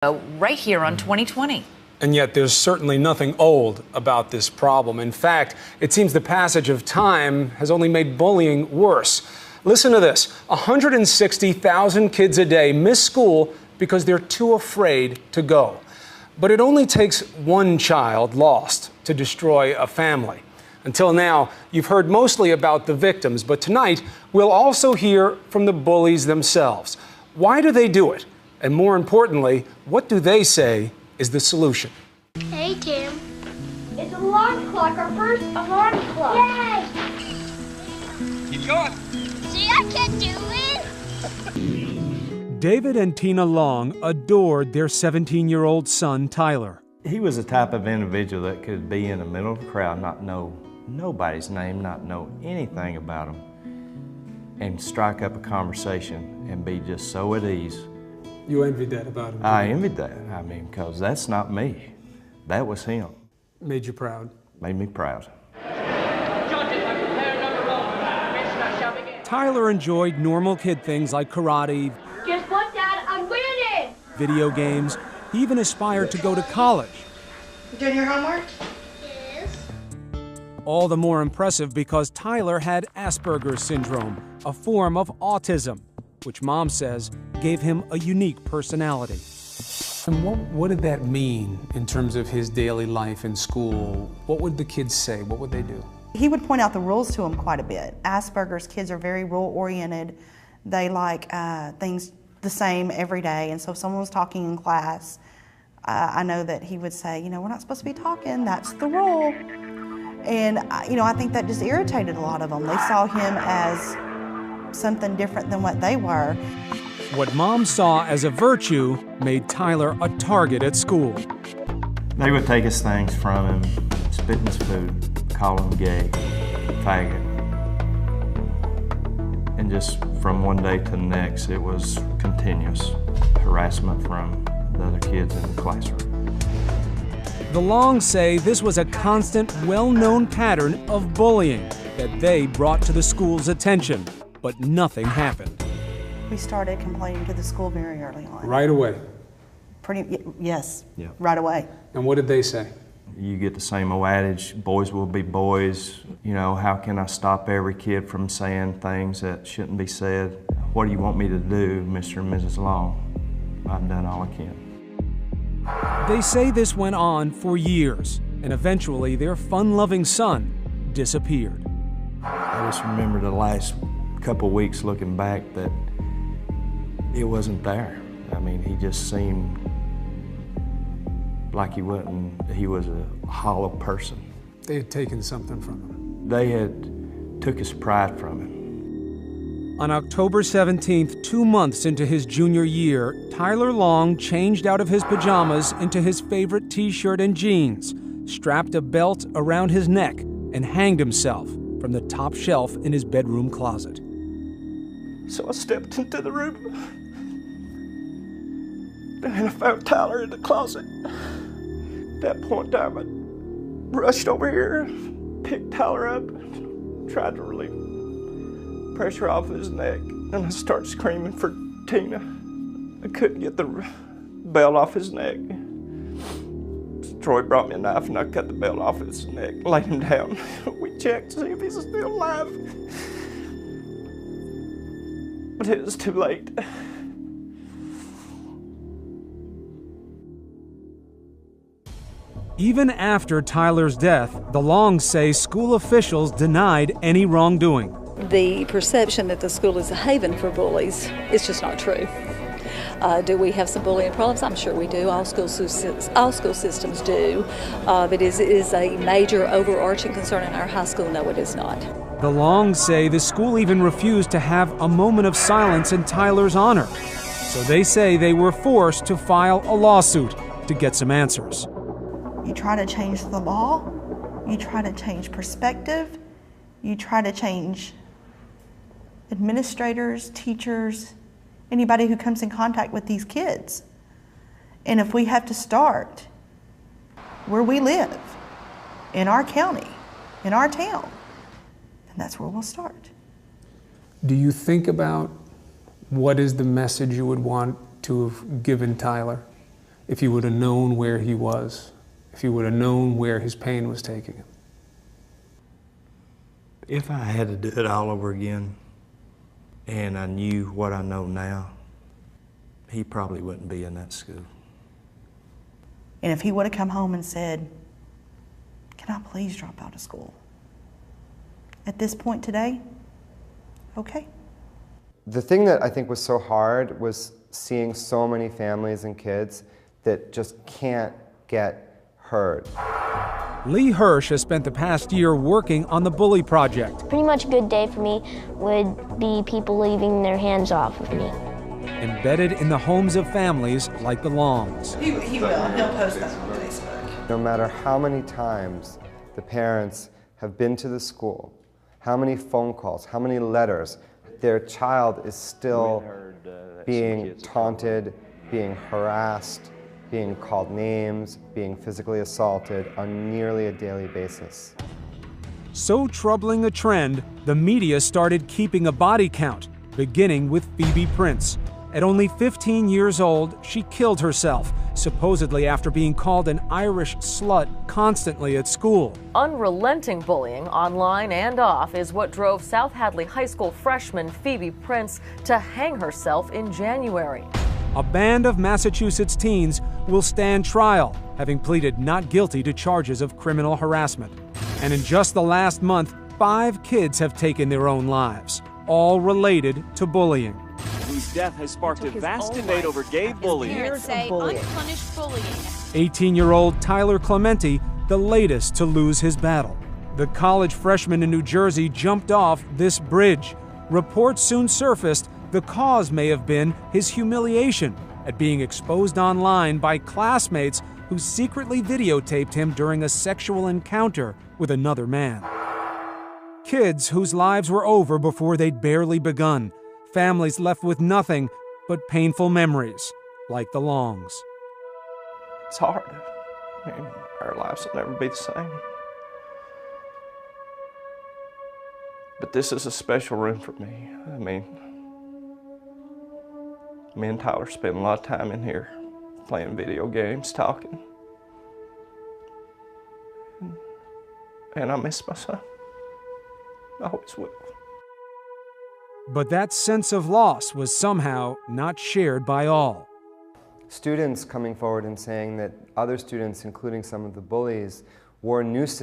Right here on 2020. And yet there's certainly nothing old about this problem. In fact, it seems the passage of time has only made bullying worse. Listen to this. 160,000 kids a day miss school because they're too afraid to go. But it only takes one child lost to destroy a family. Until now, you've heard mostly about the victims, but tonight we'll also hear from the bullies themselves. Why do they do it? And more importantly, what do they say is the solution? Hey, Tim. It's alarm clock, our first alarm clock. Yay! Keep going. See, I can do it. David and Tina Long adored their 17-year-old son, Tyler. He was the type of individual that could be in the middle of a crowd, not know nobody's name, not know anything about him, and strike up a conversation and be just so at ease. You envied that about him? I envied that. I mean, because that's not me. That was him. Made you proud? Made me proud. Tyler enjoyed normal kid things like karate. Guess what, Dad? I'm winning! Video games. He even aspired to go to college. You doing your homework? Yes. All the more impressive because Tyler had Asperger's syndrome, a form of autism, which Mom says gave him a unique personality. And what did that mean in terms of his daily life in school? What would the kids say? What would they do? He would point out the rules to him quite a bit. Asperger's kids are very rule-oriented. They like things the same every day, and so if someone was talking in class, I know that he would say, you know, we're not supposed to be talking, that's the rule. And, you know, I think that just irritated a lot of them. They saw him as something different than what they were. What Mom saw as a virtue made Tyler a target at school. They would take his things from him, spit in his food, call him gay, faggot. And just from one day to the next, it was continuous harassment from the other kids in the classroom. The Longs say this was a constant, well-known pattern of bullying that they brought to the school's attention, but nothing happened. We started complaining to the school very early on. Right away? Yes, Yeah. right away. And what did they say? You get the same old adage, boys will be boys. You know, how can I stop every kid from saying things that shouldn't be said? What do you want me to do, Mr. and Mrs. Long? I've done all I can. They say this went on for years, and eventually their fun-loving son disappeared. I just remember the last couple of weeks looking back that it wasn't there. I mean, he just seemed like he was a hollow person. They had taken something from him. They had took his pride from him. On October 17th, 2 months into his junior year, Tyler Long changed out of his pajamas into his favorite t-shirt and jeans, strapped a belt around his neck, and hanged himself from the top shelf in his bedroom closet. So I stepped into the room, and I found Tyler in the closet. At that point in time, I rushed over here, picked Tyler up, tried to relieve pressure off his neck, and I started screaming for Tina. I couldn't get the belt off his neck. Troy brought me a knife and I cut the belt off his neck, laid him down. We checked to see if he's still alive, but it was too late. Even after Tyler's death, the Longs say school officials denied any wrongdoing. The perception that the school is a haven for bullies is just not true. Do we have some bullying problems? I'm sure we do. All school systems do. But is a major overarching concern in our high school? No, it is not. The Longs say the school even refused to have a moment of silence in Tyler's honor. So they say they were forced to file a lawsuit to get some answers. You try to change the law, you try to change perspective, you try to change administrators, teachers, anybody who comes in contact with these kids. And if we have to start where we live, in our county, in our town, then that's where we'll start. Do you think about what is the message you would want to have given Tyler? if you would have known where he was, if you would have known where his pain was taking him? If I had to do it all over again, and I knew what I know now, he probably wouldn't be in that school. And if he would have come home and said, "Can I please drop out of school?" At this point today, okay. The thing that I think was so hard was seeing so many families and kids that just can't get heard. Lee Hirsch has spent the past year working on the Bully Project. Pretty much a good day for me would be people leaving their hands off of me. Embedded in the homes of families like the Longs. He will. He'll post that on Facebook. No matter how many times the parents have been to the school, how many phone calls, how many letters, their child is still being taunted, being harassed, being called names, being physically assaulted on nearly a daily basis. So troubling a trend, the media started keeping a body count, beginning with Phoebe Prince. At only 15 years old, she killed herself, supposedly after being called an Irish slut constantly at school. Unrelenting bullying, online and off, is what drove South Hadley High School freshman Phoebe Prince to hang herself in January. A band of Massachusetts teens will stand trial, having pleaded not guilty to charges of criminal harassment. And in just the last month, 5 kids have taken their own lives, all related to bullying. Whose death has sparked a vast debate over gay bullying. Parents say unpunished bullying. 18-year-old Tyler Clementi, the latest to lose his battle. The college freshman in New Jersey jumped off this bridge. Reports soon surfaced the cause may have been his humiliation at being exposed online by classmates who secretly videotaped him during a sexual encounter with another man. Kids whose lives were over before they'd barely begun. Families left with nothing but painful memories, like the Longs. It's hard. I mean, our lives will never be the same. But this is a special room for me. I mean, me and Tyler spend a lot of time in here playing video games, talking. And I miss my son. I always will. But that sense of loss was somehow not shared by all. Students coming forward and saying that other students, including some of the bullies, wore nooses